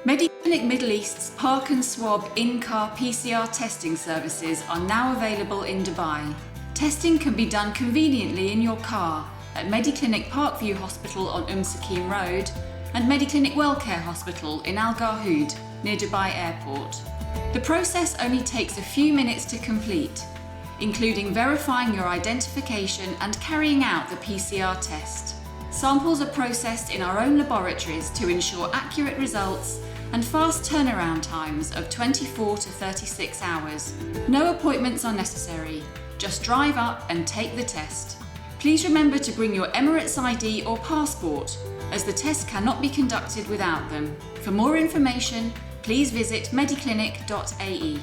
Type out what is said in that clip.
Mediclinic Middle East's Park and Swab in-car PCR testing services are now available in Dubai. Testing can be done conveniently in your car at Mediclinic Parkview Hospital on Suqeim Road and Mediclinic Welcare Hospital in Garhoud, near Dubai Airport. The process only takes a few minutes to complete, including verifying your identification and carrying out the PCR test. Samples are processed in our own laboratories to ensure accurate results and fast turnaround times of 24 to 36 hours. No appointments are necessary. Just drive up and take the test. Please remember to bring your Emirates ID or passport, as the test cannot be conducted without them. For more information, please visit mediclinic.ae.